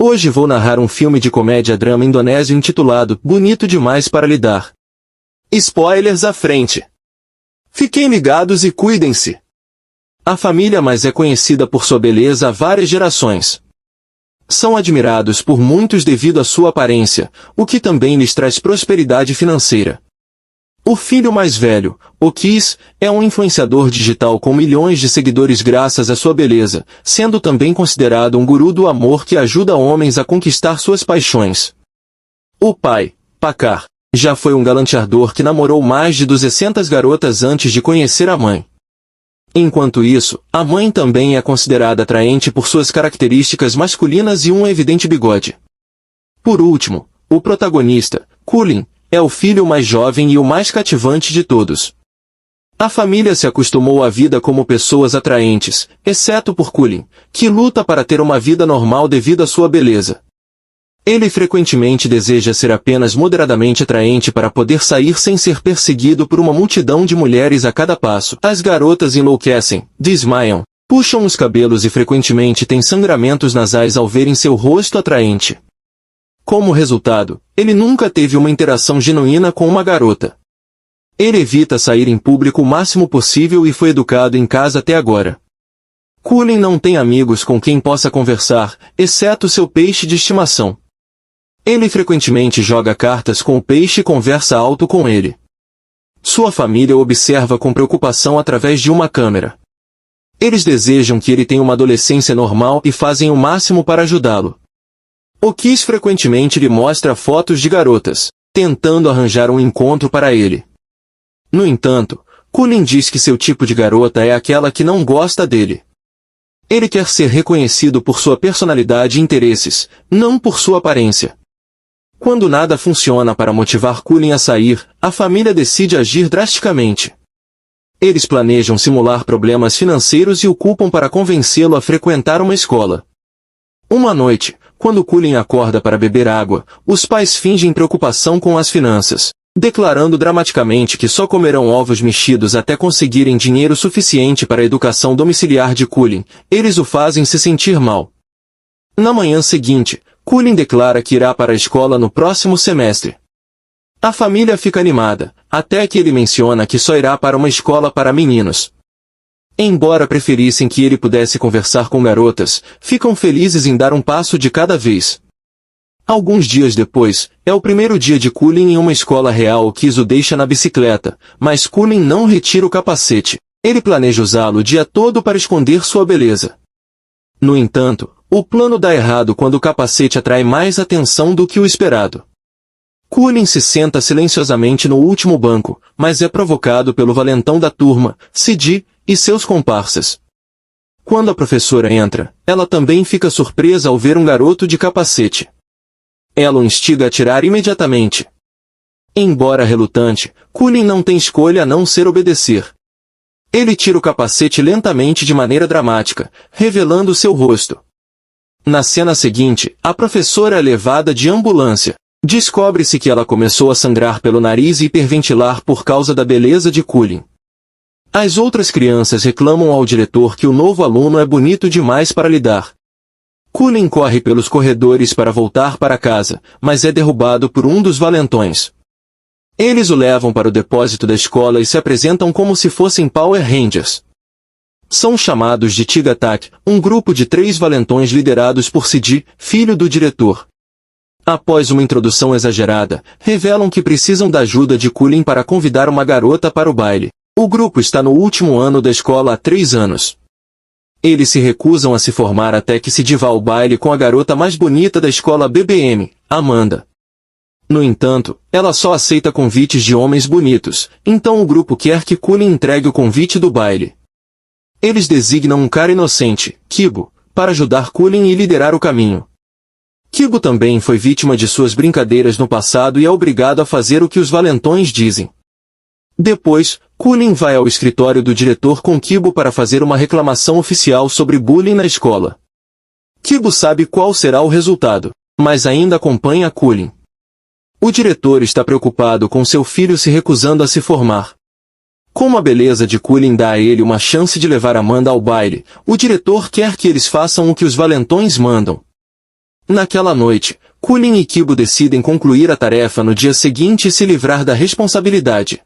Hoje vou narrar um filme de comédia-drama indonésio intitulado Bonito Demais para Lidar. Spoilers à frente. Fiquem ligados e cuidem-se. A família mais é conhecida por sua beleza há várias gerações. São admirados por muitos devido à sua aparência, o que também lhes traz prosperidade financeira. O filho mais velho, Okis, é um influenciador digital com milhões de seguidores graças à sua beleza, sendo também considerado um guru do amor que ajuda homens a conquistar suas paixões. O pai, Pakar, já foi um galanteador que namorou mais de 200 garotas antes de conhecer a mãe. Enquanto isso, a mãe também é considerada atraente por suas características masculinas e um evidente bigode. Por último, o protagonista, Kulin, é o filho mais jovem e o mais cativante de todos. A família se acostumou à vida como pessoas atraentes, exceto por Kulin, que luta para ter uma vida normal devido à sua beleza. Ele frequentemente deseja ser apenas moderadamente atraente para poder sair sem ser perseguido por uma multidão de mulheres a cada passo. As garotas enlouquecem, desmaiam, puxam os cabelos e frequentemente têm sangramentos nasais ao verem seu rosto atraente. Como resultado, ele nunca teve uma interação genuína com uma garota. Ele evita sair em público o máximo possível e foi educado em casa até agora. Kulin não tem amigos com quem possa conversar, exceto seu peixe de estimação. Ele frequentemente joga cartas com o peixe e conversa alto com ele. Sua família o observa com preocupação através de uma câmera. Eles desejam que ele tenha uma adolescência normal e fazem o máximo para ajudá-lo. Okis frequentemente lhe mostra fotos de garotas, tentando arranjar um encontro para ele. No entanto, Kulin diz que seu tipo de garota é aquela que não gosta dele. Ele quer ser reconhecido por sua personalidade e interesses, não por sua aparência. Quando nada funciona para motivar Kulin a sair, a família decide agir drasticamente. Eles planejam simular problemas financeiros e o culpam para convencê-lo a frequentar uma escola. Uma noite, quando Kulin acorda para beber água, os pais fingem preocupação com as finanças, declarando dramaticamente que só comerão ovos mexidos até conseguirem dinheiro suficiente para a educação domiciliar de Kulin. Eles o fazem se sentir mal. Na manhã seguinte, Kulin declara que irá para a escola no próximo semestre. A família fica animada, até que ele menciona que só irá para uma escola para meninos. Embora preferissem que ele pudesse conversar com garotas, ficam felizes em dar um passo de cada vez. Alguns dias depois, é o primeiro dia de Kulin em uma escola real. Okis o deixa na bicicleta, mas Kulin não retira o capacete. Ele planeja usá-lo o dia todo para esconder sua beleza. No entanto, o plano dá errado quando o capacete atrai mais atenção do que o esperado. Kulin se senta silenciosamente no último banco, mas é provocado pelo valentão da turma, Sidi, e seus comparsas. Quando a professora entra, ela também fica surpresa ao ver um garoto de capacete. Ela o instiga a tirar imediatamente. Embora relutante, Kulin não tem escolha a não ser obedecer. Ele tira o capacete lentamente de maneira dramática, revelando seu rosto. Na cena seguinte, a professora é levada de ambulância. Descobre-se que ela começou a sangrar pelo nariz e hiperventilar por causa da beleza de Kulin. As outras crianças reclamam ao diretor que o novo aluno é bonito demais para lidar. Kulin corre pelos corredores para voltar para casa, mas é derrubado por um dos valentões. Eles o levam para o depósito da escola e se apresentam como se fossem Power Rangers. São chamados de Tig Attack, um grupo de 3 valentões liderados por Sidi, filho do diretor. Após uma introdução exagerada, revelam que precisam da ajuda de Kulin para convidar uma garota para o baile. O grupo está no último ano da escola há 3 anos. Eles se recusam a se formar até que Sidi vá ao baile com a garota mais bonita da escola BBM, Amanda. No entanto, ela só aceita convites de homens bonitos, então o grupo quer que Kulin entregue o convite do baile. Eles designam um cara inocente, Kibo, para ajudar Kulin e liderar o caminho. Kibo também foi vítima de suas brincadeiras no passado e é obrigado a fazer o que os valentões dizem. Depois, Kulin vai ao escritório do diretor com Kibo para fazer uma reclamação oficial sobre bullying na escola. Kibo sabe qual será o resultado, mas ainda acompanha Kulin. O diretor está preocupado com seu filho se recusando a se formar. Como a beleza de Kulin dá a ele uma chance de levar Amanda ao baile, o diretor quer que eles façam o que os valentões mandam. Naquela noite, Cullen e Kibo decidem concluir a tarefa no dia seguinte e se livrar da responsabilidade.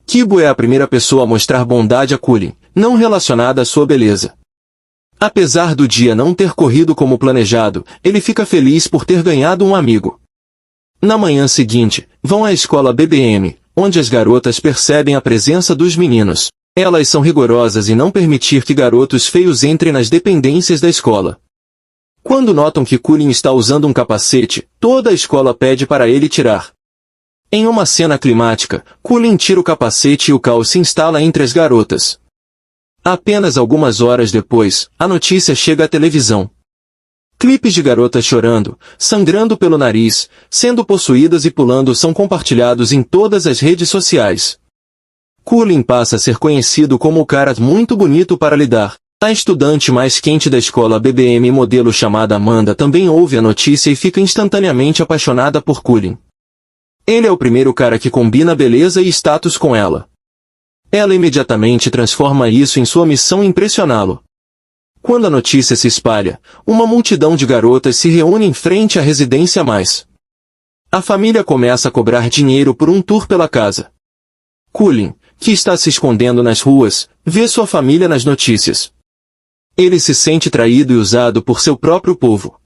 Kibo é a primeira pessoa a mostrar bondade a Cullen, não relacionada à sua beleza. Apesar do dia não ter corrido como planejado, ele fica feliz por ter ganhado um amigo. Na manhã seguinte, vão à escola BBM, onde as garotas percebem a presença dos meninos. Elas são rigorosas em não permitir que garotos feios entrem nas dependências da escola. Quando notam que Cullen está usando um capacete, toda a escola pede para ele tirar. Em uma cena climática, Cullen tira o capacete e o caos se instala entre as garotas. Apenas algumas horas depois, a notícia chega à televisão. Clipes de garotas chorando, sangrando pelo nariz, sendo possuídas e pulando são compartilhados em todas as redes sociais. Cullen passa a ser conhecido como o cara muito bonito para lidar. A estudante mais quente da escola BBM modelo chamada Amanda também ouve a notícia e fica instantaneamente apaixonada por Cullen. Ele é o primeiro cara que combina beleza e status com ela. Ela imediatamente transforma isso em sua missão impressioná-lo. Quando a notícia se espalha, uma multidão de garotas se reúne em frente à residência mais. A família começa a cobrar dinheiro por um tour pela casa. Cullen, que está se escondendo nas ruas, vê sua família nas notícias. Ele se sente traído e usado por seu próprio povo.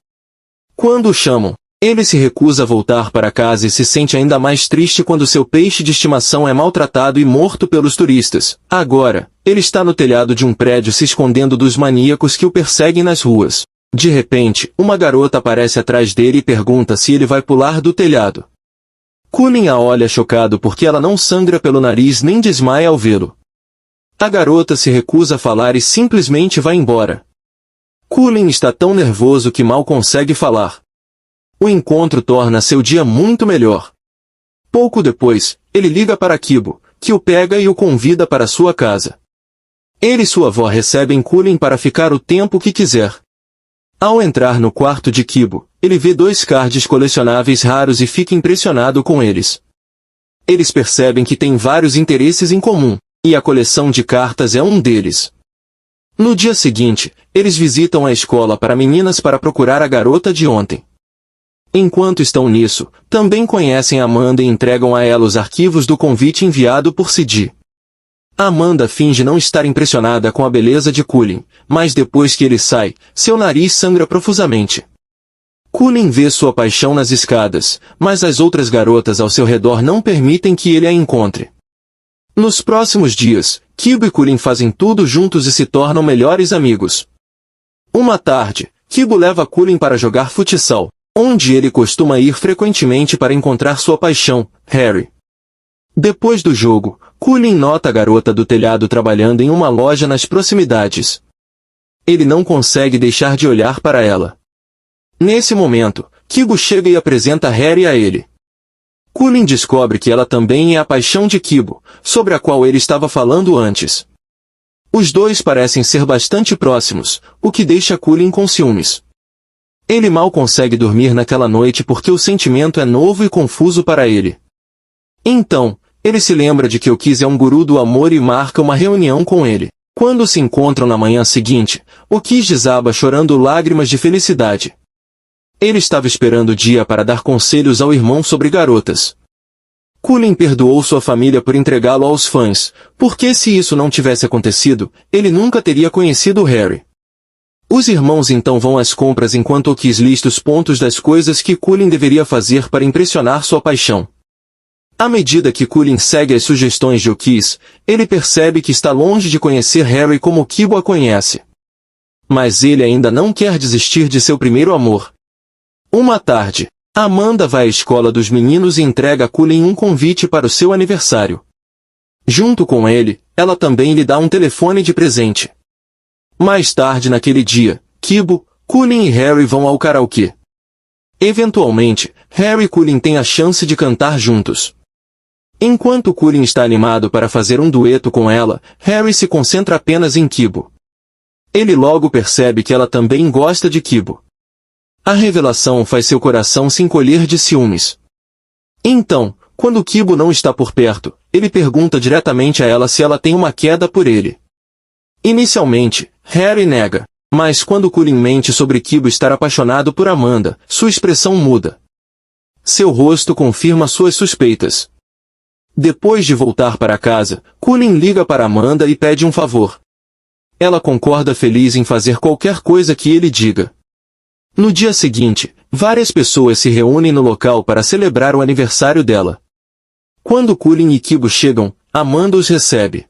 Quando o chamam, ele se recusa a voltar para casa e se sente ainda mais triste quando seu peixe de estimação é maltratado e morto pelos turistas. Agora, ele está no telhado de um prédio se escondendo dos maníacos que o perseguem nas ruas. De repente, uma garota aparece atrás dele e pergunta se ele vai pular do telhado. Cullen a olha chocado porque ela não sangra pelo nariz nem desmaia ao vê-lo. A garota se recusa a falar e simplesmente vai embora. Cullen está tão nervoso que mal consegue falar. O encontro torna seu dia muito melhor. Pouco depois, ele liga para Kibo, que o pega e o convida para sua casa. Ele e sua avó recebem Cullen para ficar o tempo que quiser. Ao entrar no quarto de Kibo, ele vê 2 cards colecionáveis raros e fica impressionado com eles. Eles percebem que têm vários interesses em comum, e a coleção de cartas é um deles. No dia seguinte, eles visitam a escola para meninas para procurar a garota de ontem. Enquanto estão nisso, também conhecem Amanda e entregam a ela os arquivos do convite enviado por Cidi. Amanda finge não estar impressionada com a beleza de Cullen, mas depois que ele sai, seu nariz sangra profusamente. Cullen vê sua paixão nas escadas, mas as outras garotas ao seu redor não permitem que ele a encontre. Nos próximos dias, Kibo e Cullen fazem tudo juntos e se tornam melhores amigos. Uma tarde, Kibo leva Cullen para jogar futsal, onde ele costuma ir frequentemente para encontrar sua paixão, Harry. Depois do jogo, Cullen nota a garota do telhado trabalhando em uma loja nas proximidades. Ele não consegue deixar de olhar para ela. Nesse momento, Kibo chega e apresenta Harry a ele. Cullen descobre que ela também é a paixão de Kibo, sobre a qual ele estava falando antes. Os dois parecem ser bastante próximos, o que deixa Cullen com ciúmes. Ele mal consegue dormir naquela noite porque o sentimento é novo e confuso para ele. Então, ele se lembra de que o Kiss é um guru do amor e marca uma reunião com ele. Quando se encontram na manhã seguinte, o Kiss desaba chorando lágrimas de felicidade. Ele estava esperando o dia para dar conselhos ao irmão sobre garotas. Cullen perdoou sua família por entregá-lo aos fãs, porque se isso não tivesse acontecido, ele nunca teria conhecido Harry. Os irmãos então vão às compras enquanto o Kiss lista os pontos das coisas que Cullen deveria fazer para impressionar sua paixão. À medida que Cullen segue as sugestões de Kiss, ele percebe que está longe de conhecer Harry como Kibo a conhece. Mas ele ainda não quer desistir de seu primeiro amor. Uma tarde, Amanda vai à escola dos meninos e entrega a Cullen um convite para o seu aniversário. Junto com ele, ela também lhe dá um telefone de presente. Mais tarde naquele dia, Kibo, Cullen e Harry vão ao karaokê. Eventualmente, Harry e Cullen têm a chance de cantar juntos. Enquanto Cullen está animado para fazer um dueto com ela, Harry se concentra apenas em Kibo. Ele logo percebe que ela também gosta de Kibo. A revelação faz seu coração se encolher de ciúmes. Então, quando Kibo não está por perto, ele pergunta diretamente a ela se ela tem uma queda por ele. Inicialmente, Harry nega, Mas quando Cullen mente sobre Kibo estar apaixonado por Amanda, sua expressão muda. Seu rosto confirma suas suspeitas. Depois de voltar para casa, Cullen liga para Amanda e pede um favor. Ela concorda feliz em fazer qualquer coisa que ele diga. No dia seguinte, várias pessoas se reúnem no local para celebrar o aniversário dela. Quando Cullen e Kibo chegam, Amanda os recebe.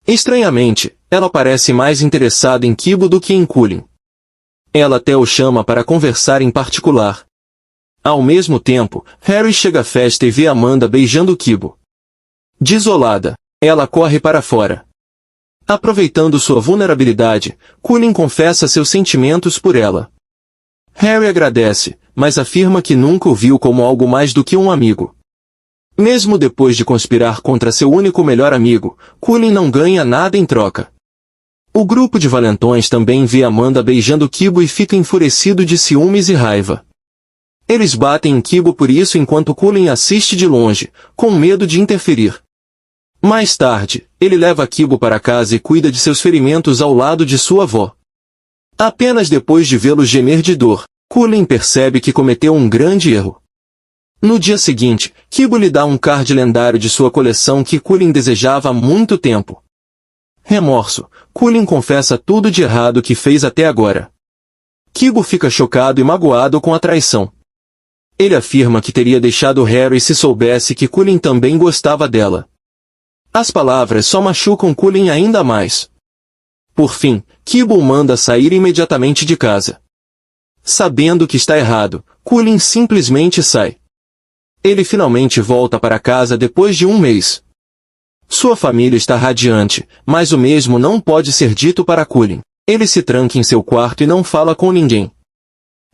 Estranhamente, ela parece mais interessada em Kibo do que em Cullen. Ela até o chama para conversar em particular. Ao mesmo tempo, Harry chega à festa e vê Amanda beijando Kibo. Desolada, ela corre para fora. Aproveitando sua vulnerabilidade, Cullen confessa seus sentimentos por ela. Harry agradece, mas afirma que nunca o viu como algo mais do que um amigo. Mesmo depois de conspirar contra seu único melhor amigo, Cullen não ganha nada em troca. O grupo de valentões também vê Amanda beijando Kibo e fica enfurecido de ciúmes e raiva. Eles batem em Kibo por isso enquanto Cullen assiste de longe, com medo de interferir. Mais tarde, ele leva Kibo para casa e cuida de seus ferimentos ao lado de sua avó. Apenas depois de vê-lo gemer de dor, Cullen percebe que cometeu um grande erro. No dia seguinte, Kibo lhe dá um card lendário de sua coleção que Cullen desejava há muito tempo. Remorso, Cullen confessa tudo de errado que fez até agora. Kibo fica chocado e magoado com a traição. Ele afirma que teria deixado Harry se soubesse que Cullen também gostava dela. As palavras só machucam Cullen ainda mais. Por fim, Kibo o manda sair imediatamente de casa. Sabendo que está errado, Cullen simplesmente sai. Ele finalmente volta para casa depois de um mês. Sua família está radiante, mas o mesmo não pode ser dito para Cullen. Ele se tranca em seu quarto e não fala com ninguém.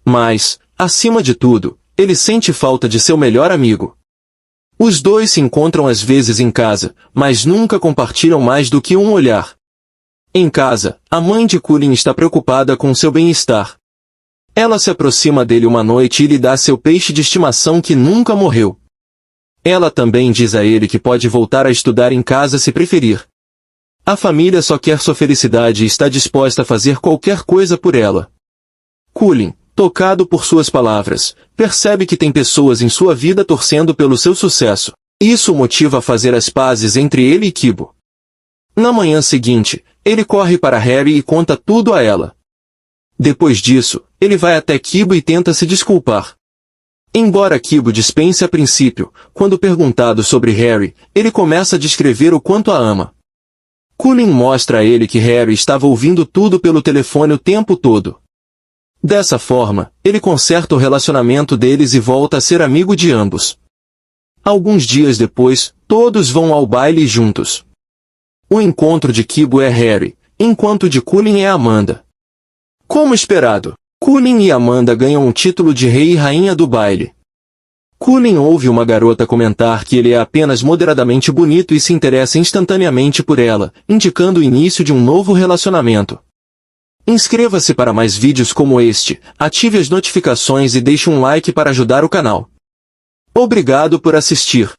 Mas, acima de tudo, ele sente falta de seu melhor amigo. Os dois se encontram às vezes em casa, mas nunca compartilham mais do que um olhar. Em casa, a mãe de Cullen está preocupada com seu bem-estar. Ela se aproxima dele uma noite e lhe dá seu peixe de estimação que nunca morreu. Ela também diz a ele que pode voltar a estudar em casa se preferir. A família só quer sua felicidade e está disposta a fazer qualquer coisa por ela. Cullen, tocado por suas palavras, percebe que tem pessoas em sua vida torcendo pelo seu sucesso. Isso o motiva a fazer as pazes entre ele e Kibo. Na manhã seguinte, ele corre para Harry e conta tudo a ela. Depois disso, ele vai até Kibo e tenta se desculpar. Embora Kibo dispense a princípio, quando perguntado sobre Harry, ele começa a descrever o quanto a ama. Cullen mostra a ele que Harry estava ouvindo tudo pelo telefone o tempo todo. Dessa forma, ele conserta o relacionamento deles e volta a ser amigo de ambos. Alguns dias depois, todos vão ao baile juntos. O encontro de Kibo é Harry, enquanto o de Cullen é Amanda. Como esperado, Cullen e Amanda ganham o título de rei e rainha do baile. Cullen ouve uma garota comentar que ele é apenas moderadamente bonito e se interessa instantaneamente por ela, indicando o início de um novo relacionamento. Inscreva-se para mais vídeos como este, ative as notificações e deixe um like para ajudar o canal. Obrigado por assistir.